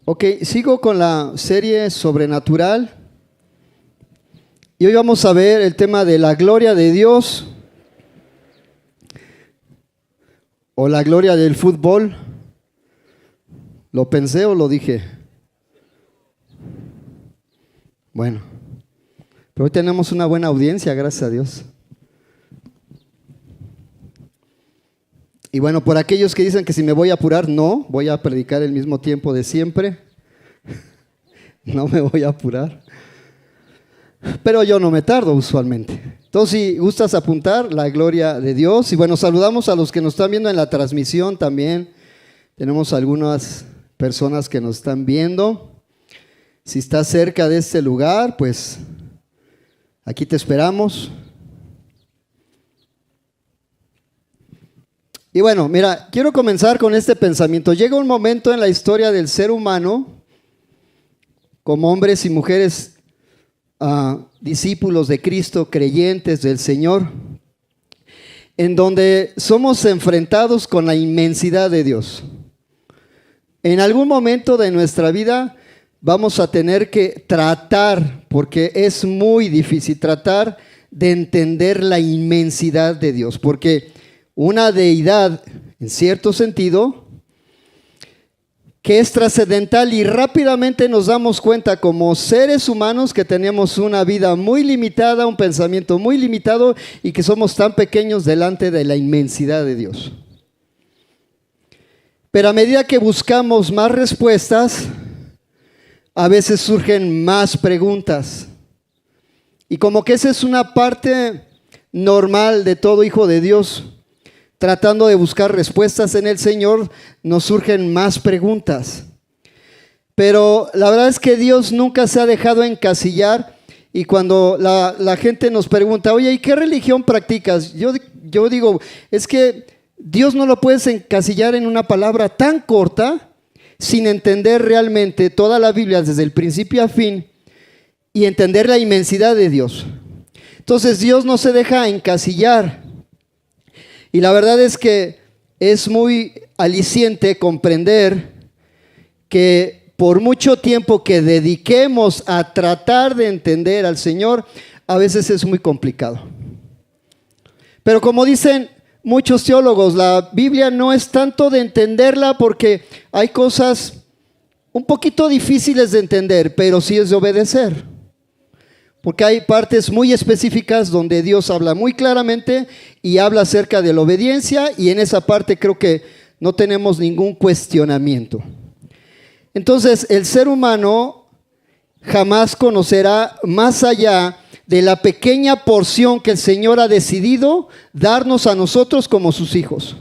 Ok, sigo con la serie Sobrenatural y hoy vamos a ver el tema de la gloria de Dios o la gloria del fútbol. ¿Lo pensé o lo dije? Bueno, pero hoy tenemos una buena audiencia, gracias a Dios. Y bueno, por aquellos que dicen que si me voy a apurar, no, voy a predicar el mismo tiempo de siempre. No me voy a apurar. Pero yo no me tardo usualmente. Entonces, si gustas apuntar, la gloria de Dios. Y bueno, saludamos a los que nos están viendo en la transmisión también. Tenemos algunas personas que nos están viendo. Si estás cerca de este lugar, pues aquí te esperamos. Y bueno, mira, quiero comenzar con este pensamiento. Llega un momento en la historia del ser humano, como hombres y mujeres discípulos de Cristo, creyentes del Señor, en donde somos enfrentados con la inmensidad de Dios. En algún momento de nuestra vida vamos a tener que tratar, porque es muy difícil tratar de entender la inmensidad de Dios, porque una deidad, en cierto sentido, que es trascendental, y rápidamente nos damos cuenta como seres humanos que tenemos una vida muy limitada, un pensamiento muy limitado y que somos tan pequeños delante de la inmensidad de Dios. Pero a medida que buscamos más respuestas, a veces surgen más preguntas. Y como que esa es una parte normal de todo hijo de Dios. Tratando de buscar respuestas en el Señor, nos surgen más preguntas. Pero la verdad es que Dios nunca se ha dejado encasillar. Y cuando la gente nos pregunta, oye, ¿y qué religión practicas? Yo digo, es que Dios no lo puedes encasillar en una palabra tan corta, sin entender realmente toda la Biblia desde el principio a fin y entender la inmensidad de Dios. Entonces Dios no se deja encasillar. Y la verdad es que es muy aliciente comprender que por mucho tiempo que dediquemos a tratar de entender al Señor, a veces es muy complicado. Pero como dicen muchos teólogos, la Biblia no es tanto de entenderla porque hay cosas un poquito difíciles de entender, pero sí es de obedecer. Porque hay partes muy específicas donde Dios habla muy claramente y habla acerca de la obediencia, y en esa parte creo que no tenemos ningún cuestionamiento. Entonces, el ser humano jamás conocerá más allá de la pequeña porción que el Señor ha decidido darnos a nosotros como sus hijos.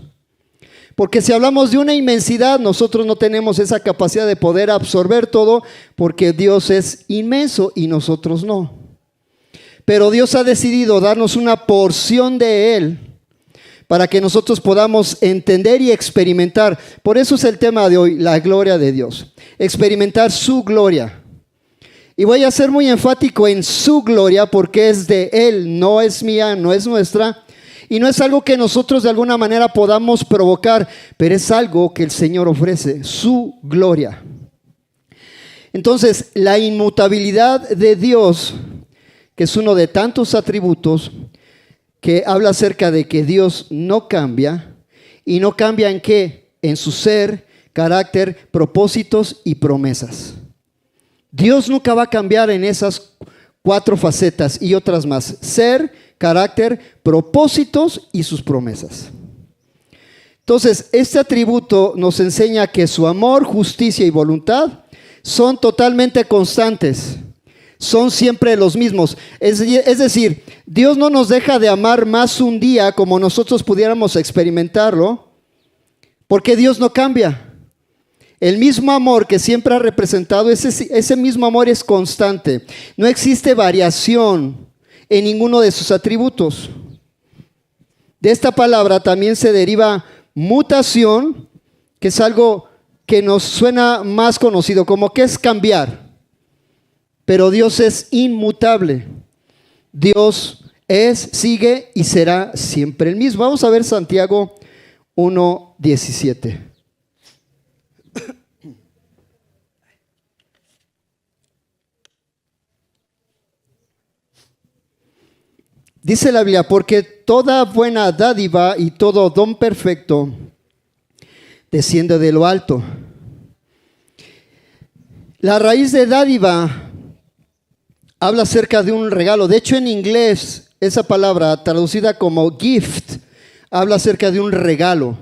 Porque si hablamos de una inmensidad, nosotros no tenemos esa capacidad de poder absorber todo, porque Dios es inmenso y nosotros no. Pero Dios ha decidido darnos una porción de Él para que nosotros podamos entender y experimentar. Por eso es el tema de hoy, la gloria de Dios. Experimentar su gloria. Y voy a ser muy enfático en su gloria porque es de Él, no es mía, no es nuestra. Y no es algo que nosotros de alguna manera podamos provocar, pero es algo que el Señor ofrece, su gloria. Entonces, la inmutabilidad de Dios, que es uno de tantos atributos que habla acerca de que Dios no cambia. ¿Y no cambia en qué? En su ser, carácter, propósitos y promesas. Dios nunca va a cambiar en esas 4 facetas y otras más: ser, carácter, propósitos y sus promesas. Entonces, este atributo nos enseña que su amor, justicia y voluntad son totalmente constantes. Son siempre los mismos. Es decir, Dios no nos deja de amar más un día como nosotros pudiéramos experimentarlo, porque Dios no cambia. El mismo amor que siempre ha representado, ese mismo amor es constante. No existe variación en ninguno de sus atributos. De esta palabra también se deriva mutación, que es algo que nos suena más conocido, como que es cambiar. Pero Dios es inmutable. Dios es, sigue y será siempre el mismo. Vamos a ver Santiago 1:17. Dice la Biblia, porque toda buena dádiva y todo don perfecto desciende de lo alto. La raíz de dádiva habla acerca de un regalo. De hecho, en inglés, esa palabra traducida como gift, habla acerca de un regalo.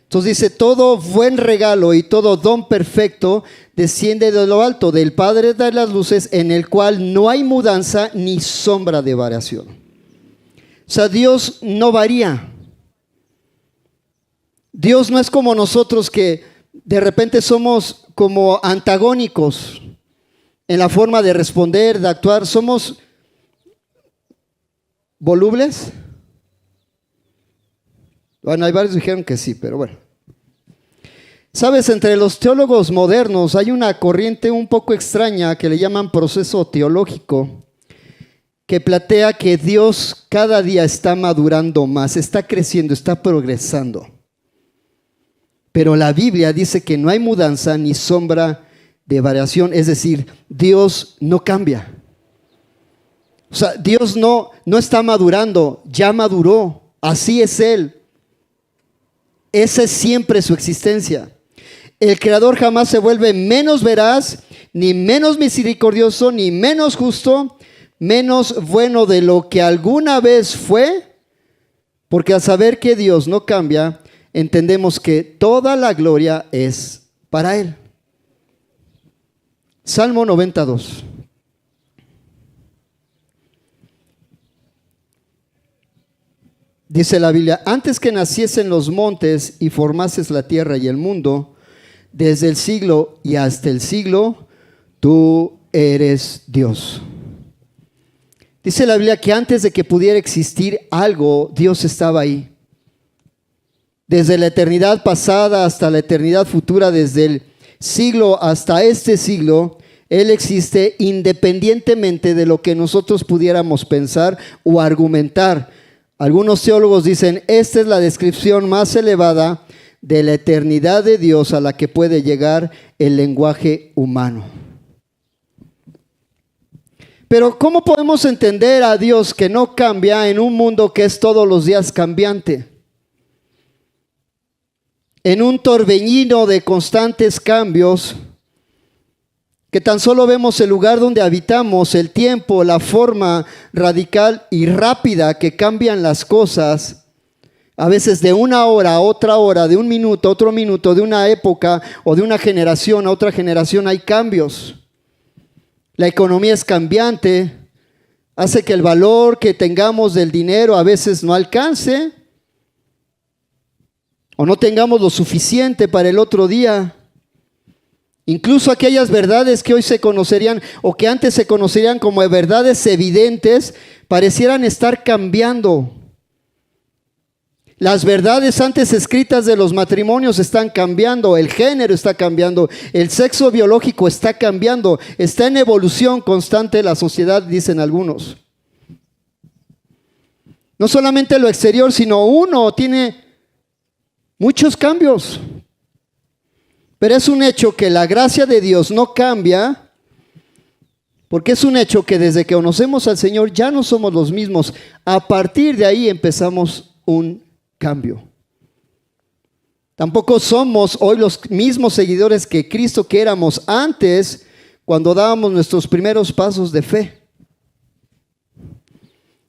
Entonces dice, todo buen regalo y todo don perfecto desciende de lo alto, del Padre de las luces, en el cual no hay mudanza ni sombra de variación. O sea, Dios no varía. Dios no es como nosotros que de repente somos como antagónicos en la forma de responder, de actuar. Somos volubles. Bueno, hay varios que dijeron que sí, pero bueno. Sabes, entre los teólogos modernos hay una corriente un poco extraña que le llaman proceso teológico, que plantea que Dios cada día está madurando más, está creciendo, está progresando. Pero la Biblia dice que no hay mudanza ni sombra de variación, es decir, Dios no cambia. O sea, Dios no está madurando, ya maduró, así es Él. Esa es siempre su existencia. El Creador jamás se vuelve menos veraz, ni menos misericordioso, ni menos justo, menos bueno de lo que alguna vez fue, porque al saber que Dios no cambia, entendemos que toda la gloria es para Él. Salmo 92. Dice la Biblia, antes que naciesen los montes y formases la tierra y el mundo, desde el siglo y hasta el siglo, tú eres Dios. Dice la Biblia que antes de que pudiera existir algo, Dios estaba ahí. Desde la eternidad pasada hasta la eternidad futura, desde el siglo hasta este siglo, Él existe independientemente de lo que nosotros pudiéramos pensar o argumentar. Algunos teólogos dicen, esta es la descripción más elevada de la eternidad de Dios a la que puede llegar el lenguaje humano. Pero ¿cómo podemos entender a Dios que no cambia en un mundo que es todos los días cambiante? En un torbellino de constantes cambios, que tan solo vemos el lugar donde habitamos, el tiempo, la forma radical y rápida que cambian las cosas, a veces de una hora a otra hora, de un minuto a otro minuto, de una época o de una generación a otra generación hay cambios. La economía es cambiante, hace que el valor que tengamos del dinero a veces no alcance o no tengamos lo suficiente para el otro día. Incluso aquellas verdades que hoy se conocerían o que antes se conocerían como verdades evidentes, parecieran estar cambiando. Las verdades antes escritas de los matrimonios están cambiando, el género está cambiando, el sexo biológico está cambiando, está en evolución constante la sociedad, dicen algunos. No solamente lo exterior, sino uno tiene muchos cambios. Pero es un hecho que la gracia de Dios no cambia, porque es un hecho que desde que conocemos al Señor ya no somos los mismos. A partir de ahí empezamos un cambio. Tampoco somos hoy los mismos seguidores que Cristo que éramos antes cuando dábamos nuestros primeros pasos de fe.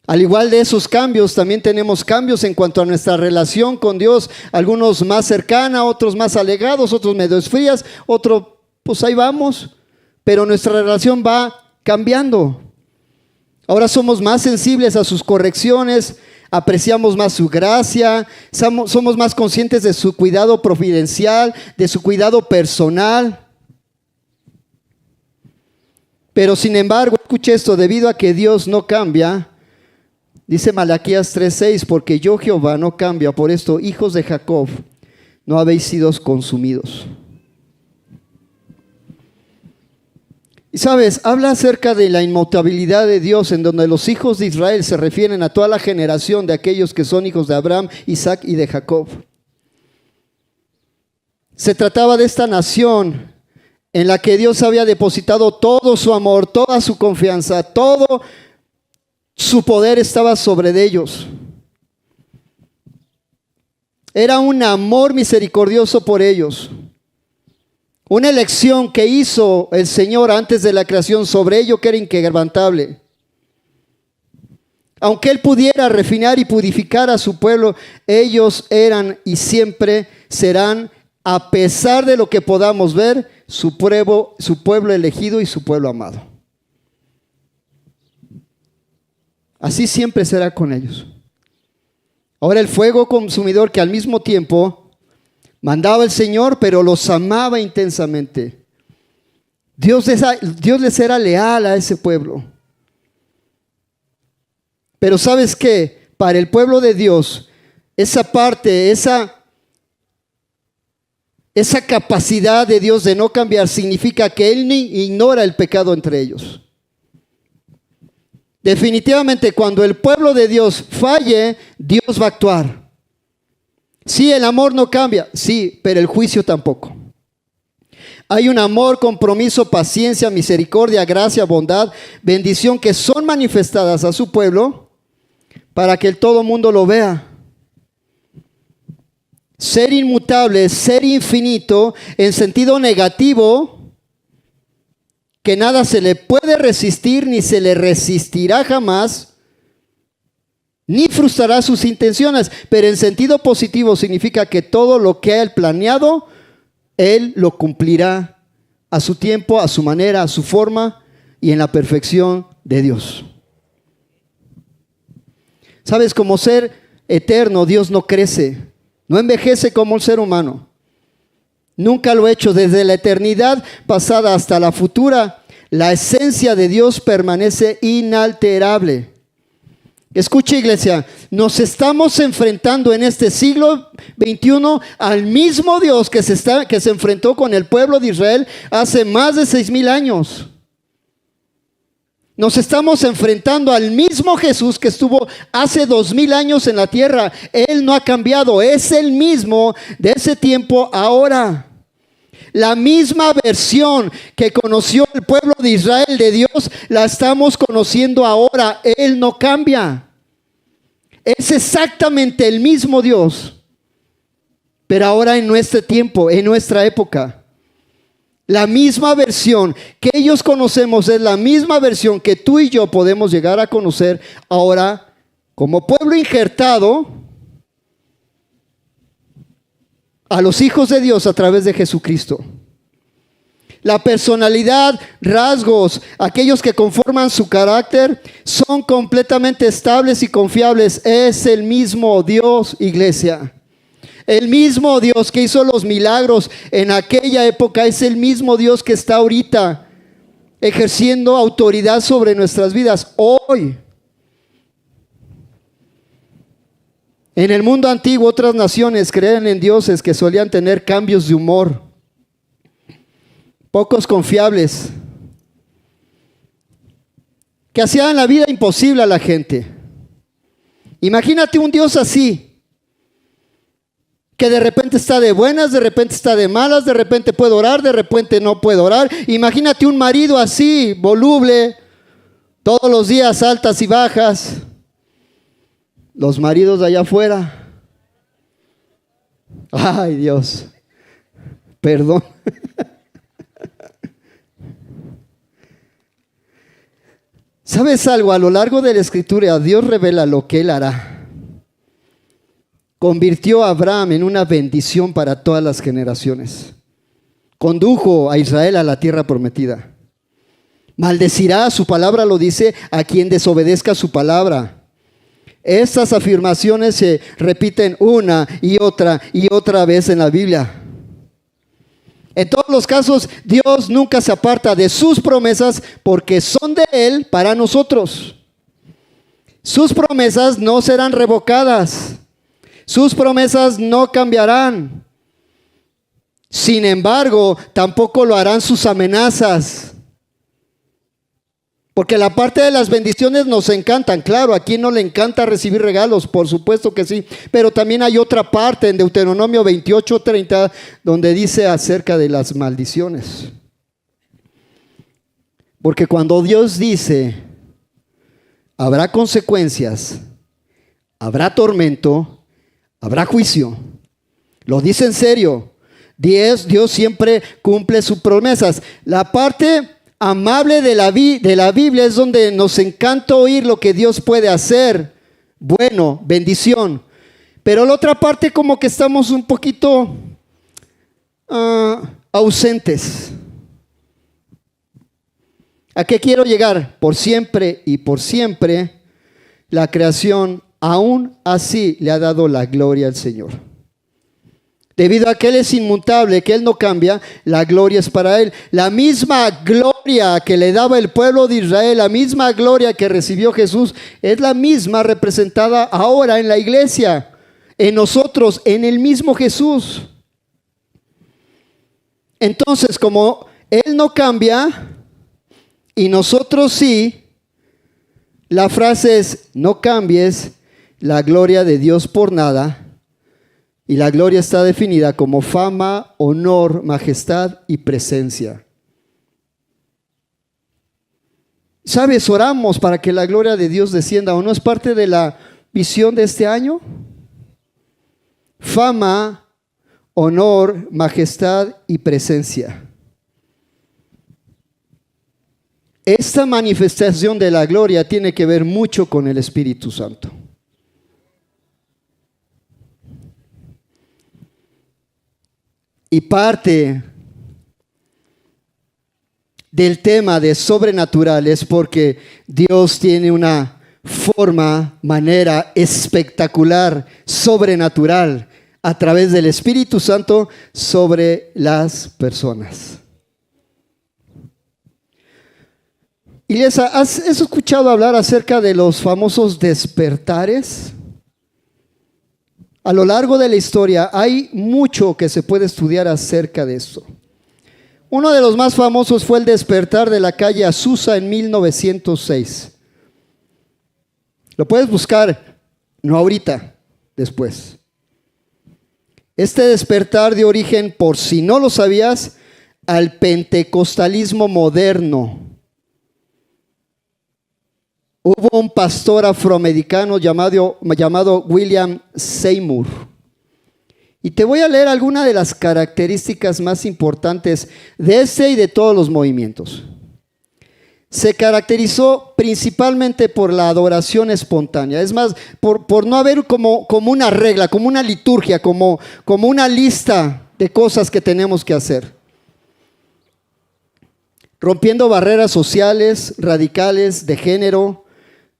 Al igual de esos cambios, también tenemos cambios en cuanto a nuestra relación con Dios, algunos más cercana, otros más alejados, otros medio frías, otros pues ahí vamos, pero nuestra relación va cambiando. Ahora somos más sensibles a sus correcciones, apreciamos más su gracia, somos más conscientes de su cuidado providencial, de su cuidado personal. Pero sin embargo, escuche esto, debido a que Dios no cambia, dice Malaquías 3:6, porque yo Jehová no cambia, por esto, hijos de Jacob, no habéis sido consumidos. Y sabes, habla acerca de la inmutabilidad de Dios, en donde los hijos de Israel se refieren a toda la generación de aquellos que son hijos de Abraham, Isaac y de Jacob. Se trataba de esta nación en la que Dios había depositado todo su amor, toda su confianza, todo Su poder estaba sobre de ellos. Era un amor misericordioso por ellos. Una elección que hizo el Señor antes de la creación sobre ello que era inquebrantable. Aunque Él pudiera refinar y purificar a su pueblo, ellos eran y siempre serán, a pesar de lo que podamos ver, su pueblo elegido y su pueblo amado. Así siempre será con ellos. Ahora el fuego consumidor que al mismo tiempo mandaba el Señor, pero los amaba intensamente. Dios les era leal a ese pueblo. Pero ¿sabes qué? Para el pueblo de Dios, esa parte, esa capacidad de Dios de no cambiar significa que Él ni ignora el pecado entre ellos. Definitivamente cuando el pueblo de Dios falle, Dios va a actuar. Sí, el amor no cambia, sí, pero el juicio tampoco. Hay un amor, compromiso, paciencia, misericordia, gracia, bondad, bendición que son manifestadas a su pueblo para que todo mundo lo vea. Ser inmutable, ser infinito en sentido negativo, que nada se le puede resistir ni se le resistirá jamás, ni frustrará sus intenciones, pero en sentido positivo significa que todo lo que Él planeado, Él lo cumplirá a su tiempo, a su manera, a su forma y en la perfección de Dios. Sabes, como ser eterno, Dios no crece, no envejece como un ser humano. Nunca lo ha hecho. Desde la eternidad pasada hasta la futura, la esencia de Dios permanece inalterable. Escucha, iglesia, nos estamos enfrentando en este siglo XXI al mismo Dios que se enfrentó con el pueblo de Israel hace más de 6,000 años. Nos estamos enfrentando al mismo Jesús que estuvo hace 2,000 años en la tierra. Él no ha cambiado, es el mismo de ese tiempo ahora. La misma versión que conoció el pueblo de Israel de Dios, la estamos conociendo ahora. Él no cambia. Es exactamente el mismo Dios, pero ahora en nuestro tiempo, en nuestra época. La misma versión que ellos conocemos es la misma versión que tú y yo podemos llegar a conocer ahora como pueblo injertado a los hijos de Dios a través de Jesucristo. La personalidad, rasgos, aquellos que conforman su carácter, son completamente estables y confiables. Es el mismo Dios, iglesia. El mismo Dios que hizo los milagros en aquella época es el mismo Dios que está ahorita ejerciendo autoridad sobre nuestras vidas hoy. En el mundo antiguo, otras naciones creían en dioses que solían tener cambios de humor, pocos confiables, que hacían la vida imposible a la gente. Imagínate un Dios así, que de repente está de buenas, de repente está de malas, de repente puede orar, de repente no puede orar. Imagínate un marido así, voluble, todos los días altas y bajas. Los maridos de allá afuera. Ay, Dios, perdón. ¿Sabes algo? A lo largo de la Escritura, Dios revela lo que Él hará. Convirtió a Abraham en una bendición para todas las generaciones. Condujo a Israel a la tierra prometida. Maldecirá, su palabra lo dice, a quien desobedezca su palabra. Estas afirmaciones se repiten una y otra vez en la Biblia. En todos los casos, Dios nunca se aparta de sus promesas porque son de Él para nosotros. Sus promesas no serán revocadas. Sus promesas no cambiarán. Sin embargo, tampoco lo harán sus amenazas. Porque la parte de las bendiciones nos encantan. Claro, ¿a quién no le encanta recibir regalos? Por supuesto que sí. Pero también hay otra parte en Deuteronomio 28:30 donde dice acerca de las maldiciones. Porque cuando Dios dice, habrá consecuencias, habrá tormento, habrá juicio. Lo dice en serio. Dios siempre cumple sus promesas. La parte amable de la Biblia es donde nos encanta oír lo que Dios puede hacer. Bueno, bendición. Pero la otra parte como que estamos un poquito ausentes. ¿A qué quiero llegar? Por siempre y por siempre la creación aún así le ha dado la gloria al Señor. Debido a que Él es inmutable, que Él no cambia, la gloria es para Él. La misma gloria que le daba el pueblo de Israel, la misma gloria que recibió Jesús, es la misma representada ahora en la iglesia, en nosotros, en el mismo Jesús. Entonces, como Él no cambia y nosotros sí, la frase es: no cambies la gloria de Dios por nada. Y la gloria está definida como fama, honor, majestad y presencia. ¿Sabes? Oramos para que la gloria de Dios descienda. ¿O no es parte de la visión de este año? Fama, honor, majestad y presencia. Esta manifestación de la gloria tiene que ver mucho con el Espíritu Santo. Y parte del tema de sobrenatural es porque Dios tiene una forma, manera espectacular, sobrenatural, a través del Espíritu Santo sobre las personas. Iglesia, ¿has escuchado hablar acerca de los famosos despertares? A lo largo de la historia hay mucho que se puede estudiar acerca de esto. Uno de los más famosos fue el despertar de la calle Azusa en 1906. Lo puedes buscar, no ahorita, después. Este despertar dio origen, por si no lo sabías, al pentecostalismo moderno. Hubo un pastor afroamericano llamado William Seymour. Y te voy a leer algunas de las características más importantes de este y de todos los movimientos. Se caracterizó principalmente por la adoración espontánea. Es más, por no haber como una regla, como una liturgia, como una lista de cosas que tenemos que hacer. Rompiendo barreras sociales, radicales, de género,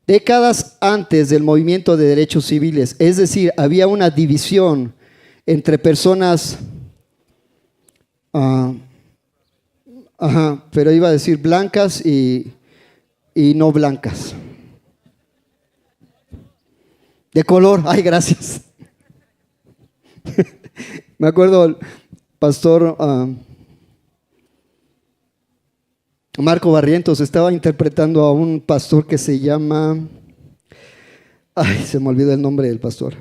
décadas antes del movimiento de derechos civiles. Es decir, había una división entre personas, pero iba a decir blancas y no blancas. De color, ay, gracias. Me acuerdo el pastor Marco Barrientos estaba interpretando a un pastor que se llama, se me olvidó el nombre del pastor.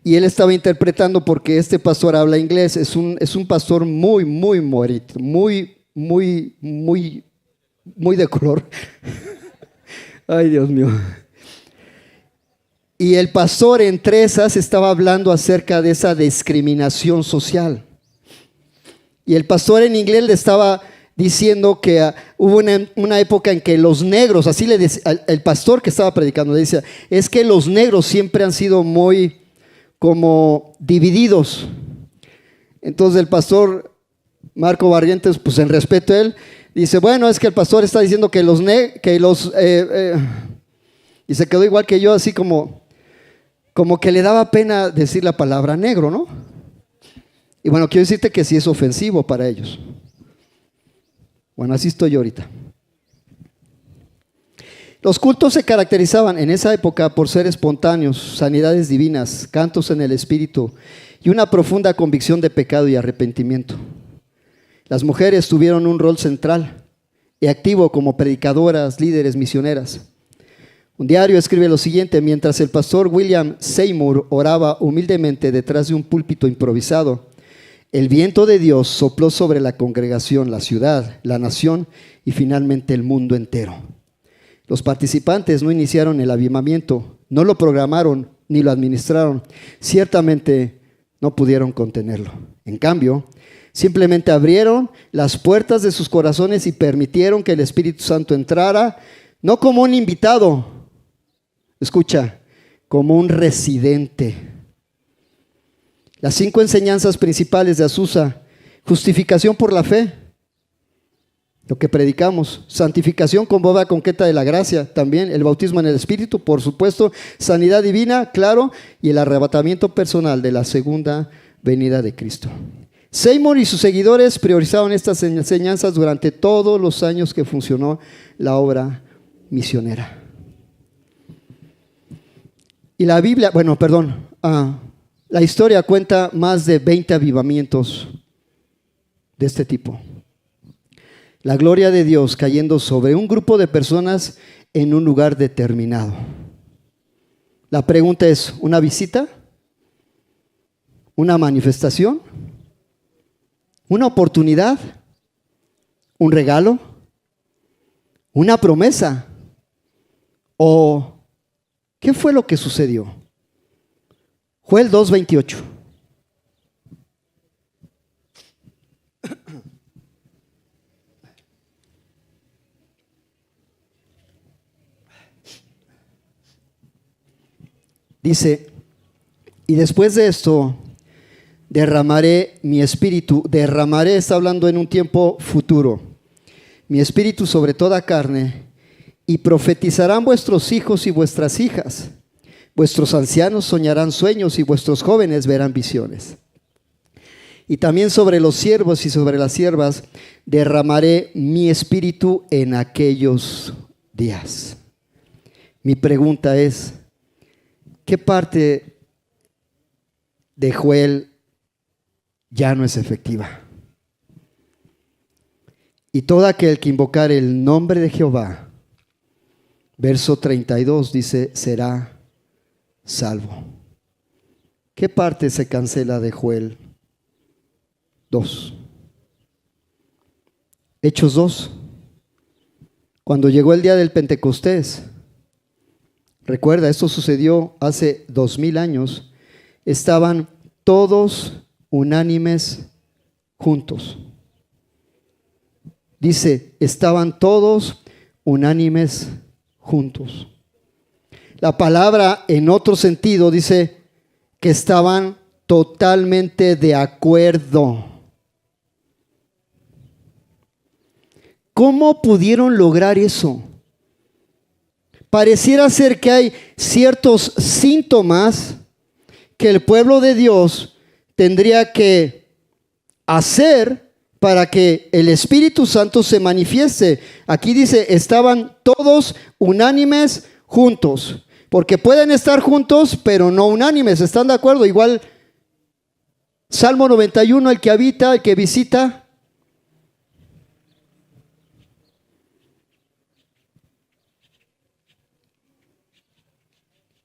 Y él estaba interpretando porque este pastor habla inglés. Es un pastor muy morito, muy de color. Ay, Dios mío. Y el pastor entre esas estaba hablando acerca de esa discriminación social. Y el pastor en inglés le estaba diciendo que hubo una época en que los negros, así le decía, el pastor que estaba predicando, le decía, es que los negros siempre han sido muy como divididos. Entonces el pastor Marco Barrientos, pues en respeto a él, dice, bueno, es que el pastor está diciendo que y se quedó igual que yo, así como que le daba pena decir la palabra negro, ¿no? Y bueno, quiero decirte que sí es ofensivo para ellos. Bueno, así estoy yo ahorita. Los cultos se caracterizaban en esa época por ser espontáneos, sanidades divinas, cantos en el espíritu y una profunda convicción de pecado y arrepentimiento. Las mujeres tuvieron un rol central y activo como predicadoras, líderes, misioneras. Un diario escribe lo siguiente: mientras el pastor William Seymour oraba humildemente detrás de un púlpito improvisado, el viento de Dios sopló sobre la congregación, la ciudad, la nación y finalmente el mundo entero. Los participantes no iniciaron el avivamiento, no lo programaron ni lo administraron. Ciertamente no pudieron contenerlo. En cambio, simplemente abrieron las puertas de sus corazones y permitieron que el Espíritu Santo entrara, no como un invitado, escucha, como un residente. Las 5 enseñanzas principales de Azusa: justificación por la fe, lo que predicamos; santificación con boda concreta de la gracia, también el bautismo en el Espíritu, por supuesto; sanidad divina, claro, y el arrebatamiento personal de la segunda venida de Cristo. Seymour y sus seguidores priorizaron estas enseñanzas durante todos los años que funcionó la obra misionera. Y la Biblia, la historia cuenta más de 20 avivamientos de este tipo. La gloria de Dios cayendo sobre un grupo de personas en un lugar determinado. La pregunta es: ¿una visita? ¿Una manifestación? ¿Una oportunidad? ¿Un regalo? ¿Una promesa? ¿O qué fue lo que sucedió? Joel 2:28. Dice: y después de esto derramaré mi espíritu. Derramaré está hablando en un tiempo futuro. Mi espíritu sobre toda carne, y profetizarán vuestros hijos y vuestras hijas. Vuestros ancianos soñarán sueños y vuestros jóvenes verán visiones. Y también sobre los siervos y sobre las siervas derramaré mi espíritu en aquellos días. Mi pregunta es: ¿qué parte de Joel ya no es efectiva? Y todo aquel que invocare el nombre de Jehová, verso 32 dice, será salvo. ¿Qué parte se cancela de Joel 2? Hechos 2. Cuando llegó el día del Pentecostés, recuerda, esto sucedió hace 2000 años, estaban todos unánimes juntos. Dice, estaban todos unánimes juntos. La palabra en otro sentido dice que estaban totalmente de acuerdo. ¿Cómo pudieron lograr eso? Pareciera ser que hay ciertos síntomas que el pueblo de Dios tendría que hacer para que el Espíritu Santo se manifieste. Aquí dice, estaban todos unánimes juntos, porque pueden estar juntos, pero no unánimes. ¿Están de acuerdo? Igual, Salmo 91, el que habita, el que visita.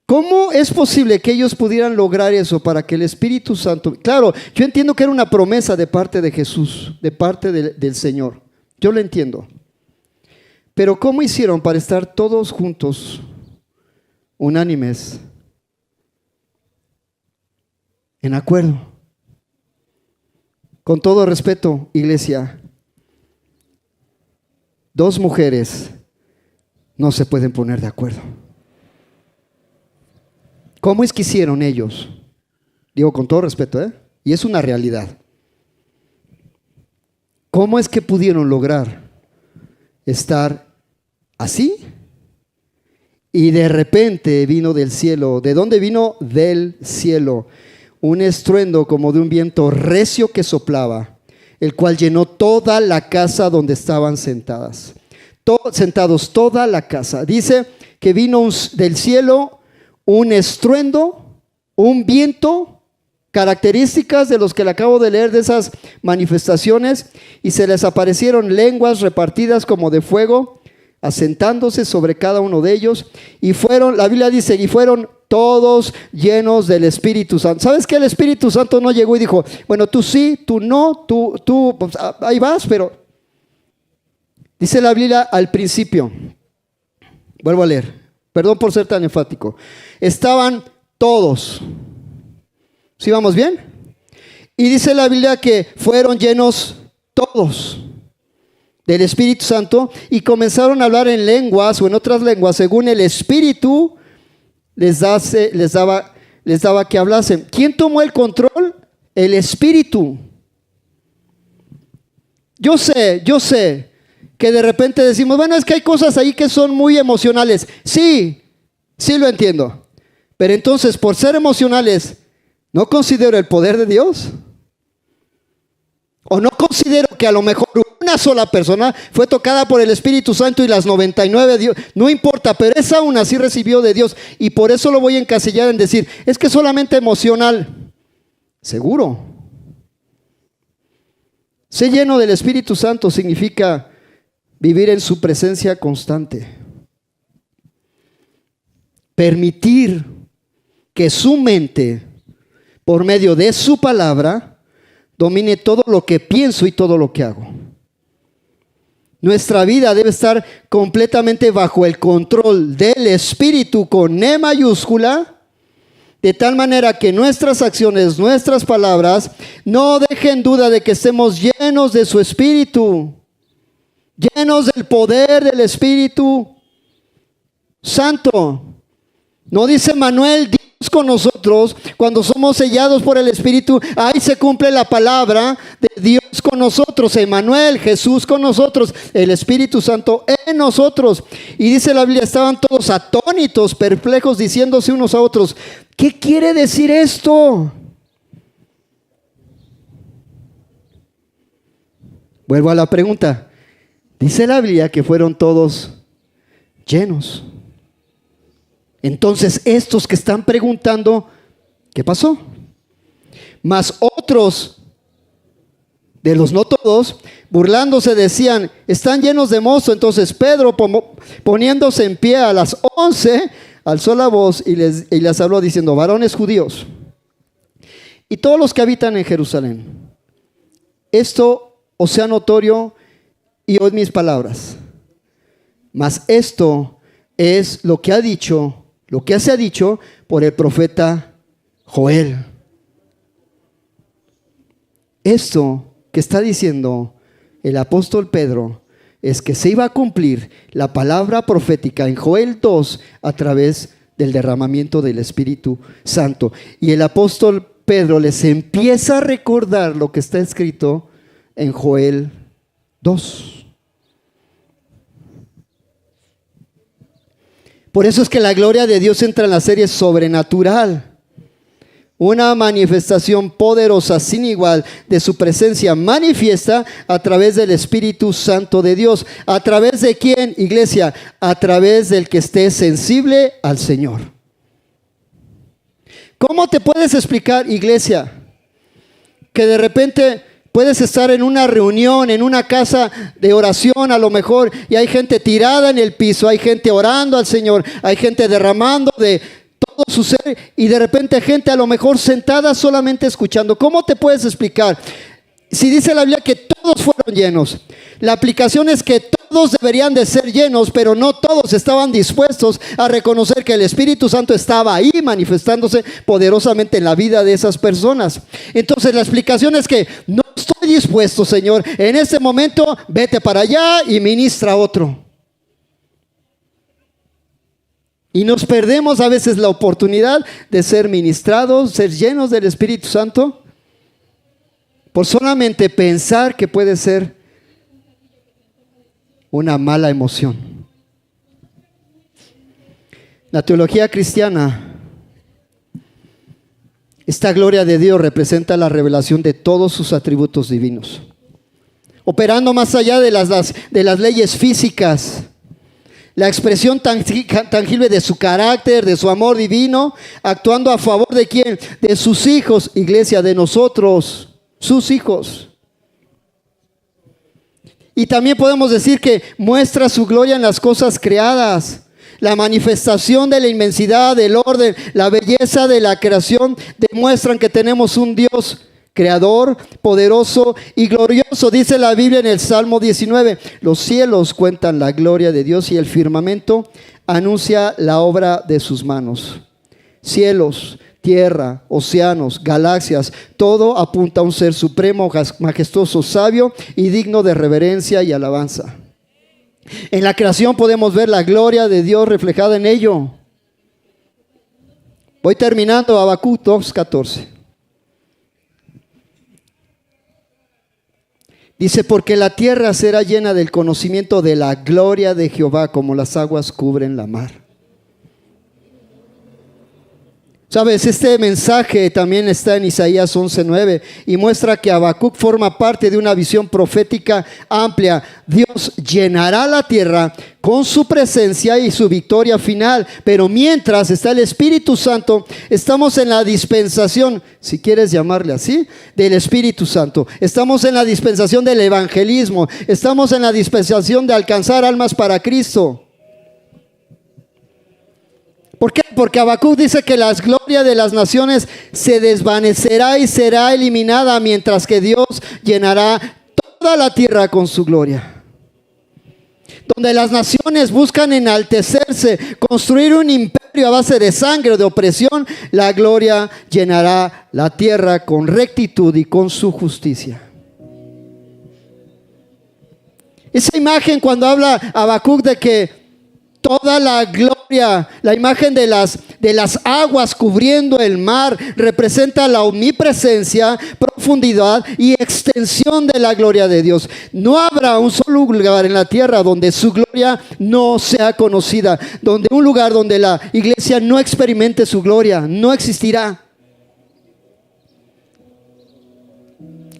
¿Cómo es posible que ellos pudieran lograr eso para que el Espíritu Santo... Claro, yo entiendo que era una promesa de parte de Jesús, de parte del Señor. Yo lo entiendo. Pero ¿cómo hicieron para estar todos juntos, unánimes, en acuerdo? Con todo respeto, iglesia, 2 mujeres no se pueden poner de acuerdo. ¿Cómo es que hicieron ellos? Digo con todo respeto, y es una realidad. ¿Cómo es que pudieron lograr estar así? Y de repente vino del cielo. ¿De dónde vino? Del cielo. Un estruendo como de un viento recio que soplaba, el cual llenó toda la casa donde estaban sentados, toda la casa. Dice que vino del cielo un estruendo, un viento, características de los que le acabo de leer de esas manifestaciones, y se les aparecieron lenguas repartidas como de fuego, asentándose sobre cada uno de ellos, y fueron, la Biblia dice, y fueron todos llenos del Espíritu Santo. ¿Sabes que el Espíritu Santo no llegó y dijo, bueno, tú sí, tú no, tú pues, ahí vas? Pero dice la Biblia al principio, Vuelvo a leer. Perdón por ser tan enfático. Estaban todos. ¿Sí vamos bien? Y dice la Biblia que fueron llenos todos del Espíritu Santo y comenzaron a hablar en lenguas o en otras lenguas según el Espíritu les daba que hablasen. ¿Quién tomó el control? El Espíritu. Yo sé que de repente decimos, bueno, es que hay cosas ahí que son muy emocionales. Sí lo entiendo. Pero entonces, por ser emocionales, ¿no considero el poder de Dios? ¿O no considero que a lo mejor una sola persona fue tocada por el Espíritu Santo y las 99 Dios? No importa, pero esa aún así recibió de Dios. Y por eso lo voy a encasillar en decir, es que solamente emocional. Seguro. Ser lleno del Espíritu Santo significa vivir en su presencia constante. Permitir que su mente, por medio de su palabra, domine todo lo que pienso y todo lo que hago. Nuestra vida debe estar completamente bajo el control del Espíritu con E mayúscula, de tal manera que nuestras acciones, nuestras palabras, no dejen duda de que estemos llenos de su Espíritu, llenos del poder del Espíritu Santo. No dice Manuel, Dios con nosotros, cuando somos sellados por el Espíritu, ahí se cumple la palabra de Dios con nosotros, Emmanuel, Jesús con nosotros, el Espíritu Santo en nosotros. Y dice la Biblia, estaban todos atónitos, perplejos, diciéndose unos a otros, ¿qué quiere decir esto? Vuelvo a la pregunta. Dice la Biblia que fueron todos llenos. Entonces estos que están preguntando, ¿qué pasó? Mas otros, de los no todos, burlándose decían, están llenos de mozo. Entonces Pedro, poniéndose en pie a las 11, alzó la voz y les habló diciendo, varones judíos y todos los que habitan en Jerusalén, esto os sea notorio y oíd mis palabras. Mas esto es lo que se ha dicho por el profeta Joel. Esto que está diciendo el apóstol Pedro es que se iba a cumplir la palabra profética en Joel 2 a través del derramamiento del Espíritu Santo. Y el apóstol Pedro les empieza a recordar lo que está escrito en Joel 2. Por eso es que la gloria de Dios entra en la serie sobrenatural. Una manifestación poderosa sin igual de su presencia manifiesta a través del Espíritu Santo de Dios. ¿A través de quién, iglesia? A través del que esté sensible al Señor. ¿Cómo te puedes explicar, iglesia, que de repente puedes estar en una reunión, en una casa de oración a lo mejor, y hay gente tirada en el piso, hay gente orando al Señor, hay gente derramando de todo su ser, y de repente gente a lo mejor sentada solamente escuchando? ¿Cómo te puedes explicar? Si dice la Biblia que todos fueron llenos, la aplicación es que todos deberían de ser llenos, pero no todos estaban dispuestos a reconocer que el Espíritu Santo estaba ahí manifestándose poderosamente en la vida de esas personas. Entonces la explicación es que no estoy dispuesto, Señor, en este momento vete para allá y ministra a otro. Y nos perdemos a veces la oportunidad de ser ministrados, ser llenos del Espíritu Santo, por solamente pensar que puede ser una mala emoción. La teología cristiana, esta gloria de Dios representa la revelación de todos sus atributos divinos, operando más allá de las leyes físicas, la expresión tangible de su carácter, de su amor divino, actuando a favor de ¿quién? De sus hijos, iglesia, de nosotros, sus hijos. Y también podemos decir que muestra su gloria en las cosas creadas. La manifestación de la inmensidad, del orden, la belleza de la creación demuestran que tenemos un Dios creador, poderoso y glorioso. Dice la Biblia en el Salmo 19, los cielos cuentan la gloria de Dios y el firmamento anuncia la obra de sus manos. Cielos, tierra, océanos, galaxias, todo apunta a un ser supremo, majestuoso, sabio y digno de reverencia y alabanza. En la creación podemos ver la gloria de Dios reflejada en ello. Voy terminando, Habacuc 2:14. Dice, porque la tierra será llena del conocimiento de la gloria de Jehová, como las aguas cubren la mar. Sabes, este mensaje también está en Isaías 11:9 y muestra que Habacuc forma parte de una visión profética amplia. Dios llenará la tierra con su presencia y su victoria final, pero mientras está el Espíritu Santo, estamos en la dispensación, si quieres llamarle así, del Espíritu Santo. Estamos en la dispensación del evangelismo, estamos en la dispensación de alcanzar almas para Cristo. ¿Por qué? Porque Habacuc dice que la gloria de las naciones se desvanecerá y será eliminada, mientras que Dios llenará toda la tierra con su gloria. Donde las naciones buscan enaltecerse, construir un imperio a base de sangre o de opresión, la gloria llenará la tierra con rectitud y con su justicia. Esa imagen cuando habla Habacuc de que toda la gloria, la imagen de las aguas cubriendo el mar, representa la omnipresencia, profundidad y extensión de la gloria de Dios. No habrá un solo lugar en la tierra donde su gloria no sea conocida, donde un lugar donde la iglesia no experimente su gloria, no existirá.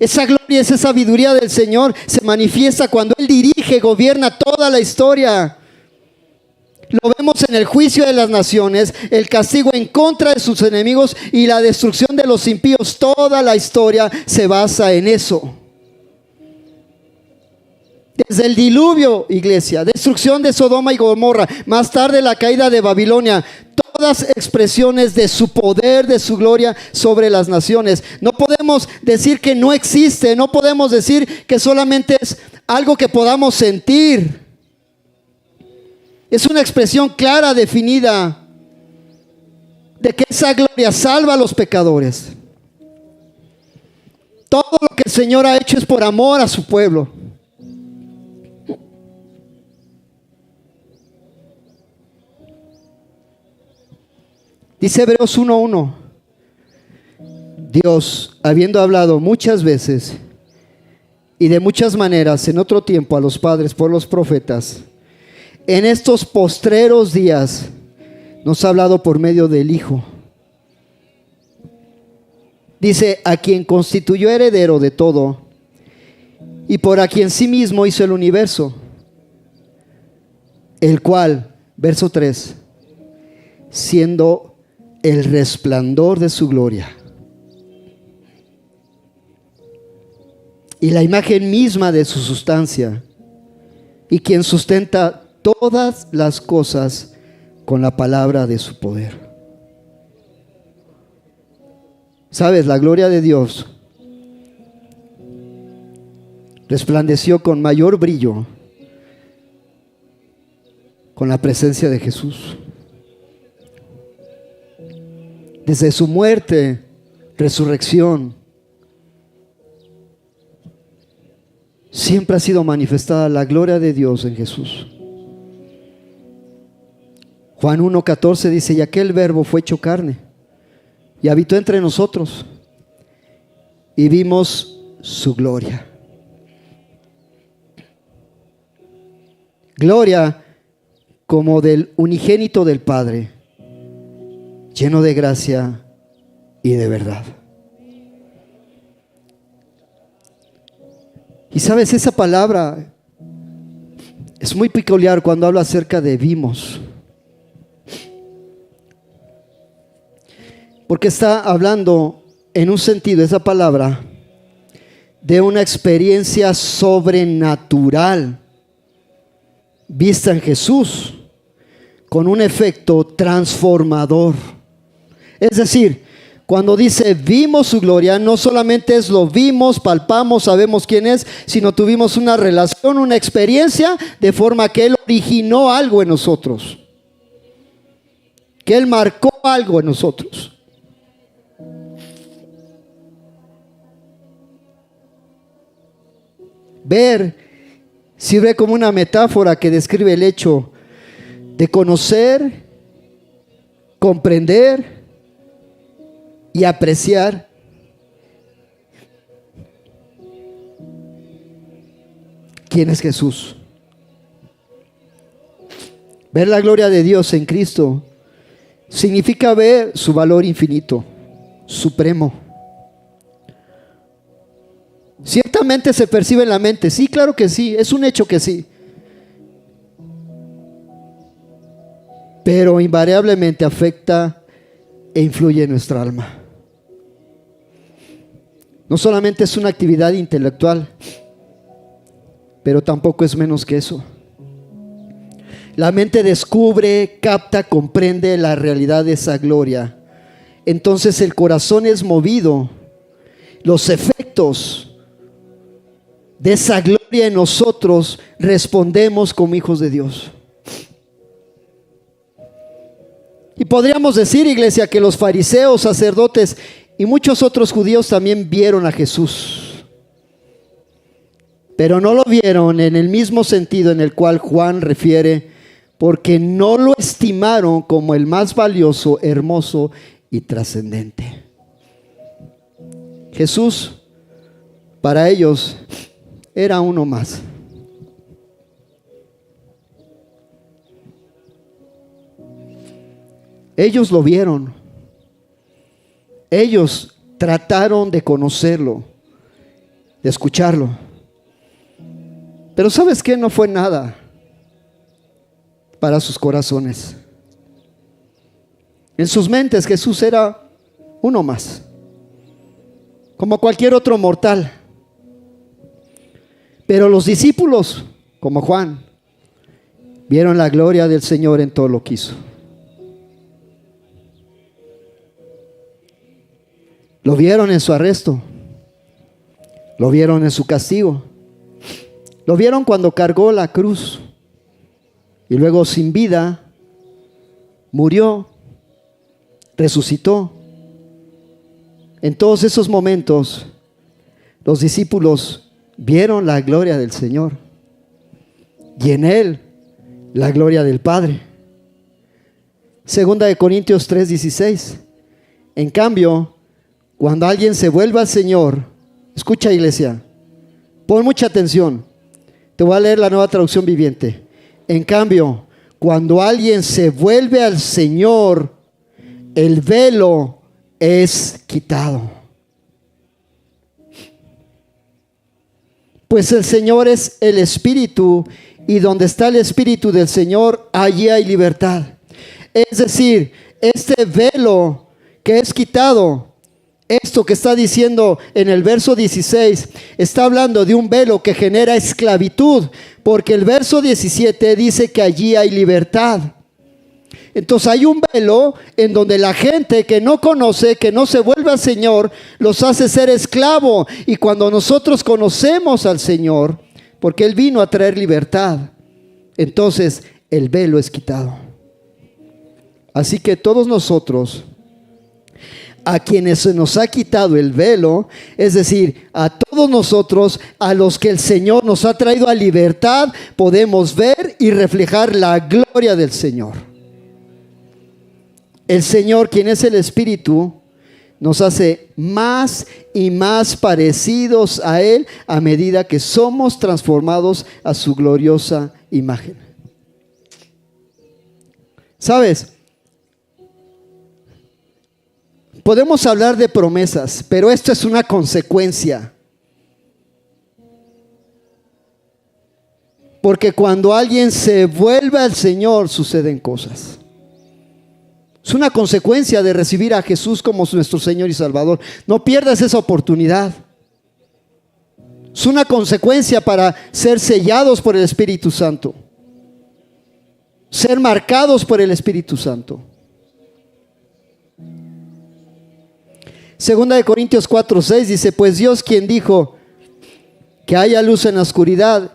Esa gloria, esa sabiduría del Señor se manifiesta cuando Él dirige, gobierna toda la historia. Lo vemos en el juicio de las naciones, el castigo en contra de sus enemigos y la destrucción de los impíos. Toda la historia se basa en eso. Desde el diluvio, iglesia, destrucción de Sodoma y Gomorra, más tarde la caída de Babilonia, todas expresiones de su poder, de su gloria sobre las naciones. No podemos decir que no existe, no podemos decir que solamente es algo que podamos sentir. Es una expresión clara, definida, de que esa gloria salva a los pecadores. Todo lo que el Señor ha hecho es por amor a su pueblo. Dice Hebreos 1:1. Dios, habiendo hablado muchas veces y de muchas maneras en otro tiempo a los padres por los profetas, en estos postreros días nos ha hablado por medio del Hijo. Dice, a quien constituyó heredero de todo y por a quien sí mismo hizo el universo, el cual, verso 3, siendo el resplandor de su gloria y la imagen misma de su sustancia, y quien sustenta todas las cosas con la palabra de su poder. ¿Sabes? La gloria de Dios resplandeció con mayor brillo con la presencia de Jesús. Desde su muerte, resurrección, siempre ha sido manifestada la gloria de Dios en Jesús. Juan 1:14 dice, y aquel verbo fue hecho carne y habitó entre nosotros y vimos su gloria. Gloria como del unigénito del Padre, lleno de gracia y de verdad. Y sabes, esa palabra es muy peculiar cuando habla acerca de vimos. Porque está hablando en un sentido, esa palabra, de una experiencia sobrenatural vista en Jesús, con un efecto transformador. Es decir, cuando dice vimos su gloria, no solamente es lo vimos, palpamos, sabemos quién es, sino tuvimos una relación, una experiencia, de forma que Él originó algo en nosotros. que Él marcó algo en nosotros. Ver sirve como una metáfora que describe el hecho de conocer, comprender y apreciar quién es Jesús. Ver la gloria de Dios en Cristo significa ver su valor infinito, supremo. Ciertamente se percibe en la mente, sí, claro que sí, es un hecho que sí. Pero invariablemente afecta e influye en nuestra alma. No solamente es una actividad intelectual, pero tampoco es menos que eso. La mente descubre, capta, comprende la realidad de esa gloria. Entonces el corazón es movido. Los efectos de esa gloria en nosotros respondemos como hijos de Dios. Y podríamos decir, iglesia, que los fariseos, sacerdotes y muchos otros judíos también vieron a Jesús, pero no lo vieron en el mismo sentido en el cual Juan refiere, porque no lo estimaron como el más valioso, hermoso y trascendente. Jesús, para ellos, era uno más. Ellos lo vieron. Ellos trataron de conocerlo, de escucharlo. Pero ¿sabes qué? No fue nada para sus corazones. En sus mentes Jesús era uno más, como cualquier otro mortal. Pero los discípulos, como Juan, vieron la gloria del Señor en todo lo que hizo. Lo vieron en su arresto, lo vieron en su castigo, lo vieron cuando cargó la cruz y luego sin vida murió, resucitó. En todos esos momentos los discípulos vieron la gloria del Señor y en Él la gloria del Padre. Segunda de Corintios 3:16. En cambio, cuando alguien se vuelve al Señor, escucha, iglesia, pon mucha atención. Te voy a leer la Nueva Traducción Viviente. En cambio, cuando alguien se vuelve al Señor, el velo es quitado. Pues el Señor es el Espíritu, y donde está el Espíritu del Señor, allí hay libertad. Es decir, este velo que es quitado, esto que está diciendo en el verso 16, está hablando de un velo que genera esclavitud, porque el verso 17 dice que allí hay libertad. Entonces hay un velo en donde la gente que no conoce, que no se vuelve al Señor, los hace ser esclavo. Y cuando nosotros conocemos al Señor, porque Él vino a traer libertad, entonces el velo es quitado. Así que todos nosotros, a quienes se nos ha quitado el velo, es decir, a todos nosotros, a los que el Señor nos ha traído a libertad, podemos ver y reflejar la gloria del Señor. El Señor, quien es el Espíritu, nos hace más y más parecidos a Él a medida que somos transformados a su gloriosa imagen. ¿Sabes? Podemos hablar de promesas, pero esto es una consecuencia. Porque cuando alguien se vuelve al Señor, suceden cosas. Es una consecuencia de recibir a Jesús como nuestro Señor y Salvador. No pierdas esa oportunidad. Es una consecuencia para ser sellados por el Espíritu Santo. Ser marcados por el Espíritu Santo. Segunda de Corintios 4:6 dice: pues Dios, quien dijo que haya luz en la oscuridad,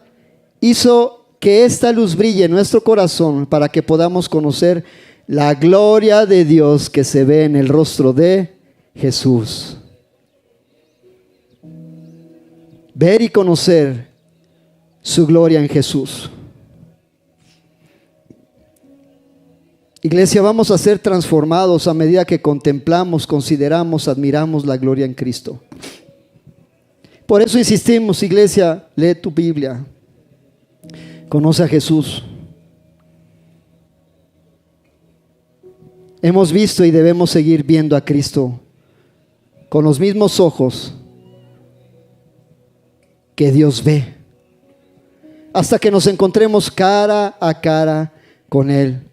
hizo que esta luz brille en nuestro corazón para que podamos conocer la gloria de Dios que se ve en el rostro de Jesús. Ver y conocer su gloria en Jesús. Iglesia, vamos a ser transformados a medida que contemplamos, consideramos, admiramos la gloria en Cristo. Por eso insistimos, iglesia, lee tu Biblia, conoce a Jesús. Hemos visto y debemos seguir viendo a Cristo con los mismos ojos que Dios ve, hasta que nos encontremos cara a cara con Él,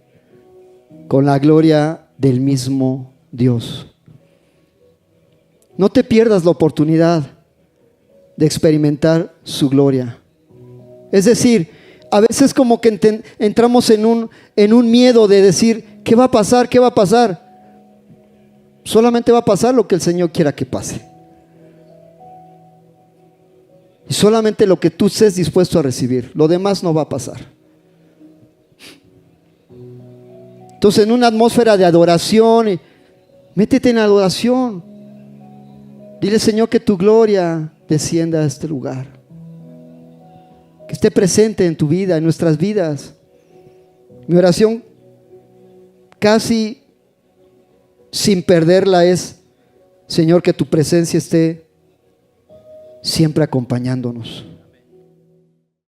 con la gloria del mismo Dios. No te pierdas la oportunidad de experimentar su gloria. Es decir, a veces como que entramos en un miedo de decir, ¿qué va a pasar? ¿Qué va a pasar? Solamente va a pasar lo que el Señor quiera que pase. Y solamente lo que tú estés dispuesto a recibir. Lo demás no va a pasar. Entonces, en una atmósfera de adoración, métete en adoración. Dile, Señor, que tu gloria descienda a este lugar. Que esté presente en tu vida, en nuestras vidas. Mi oración, casi sin perderla, es, Señor, que tu presencia esté siempre acompañándonos.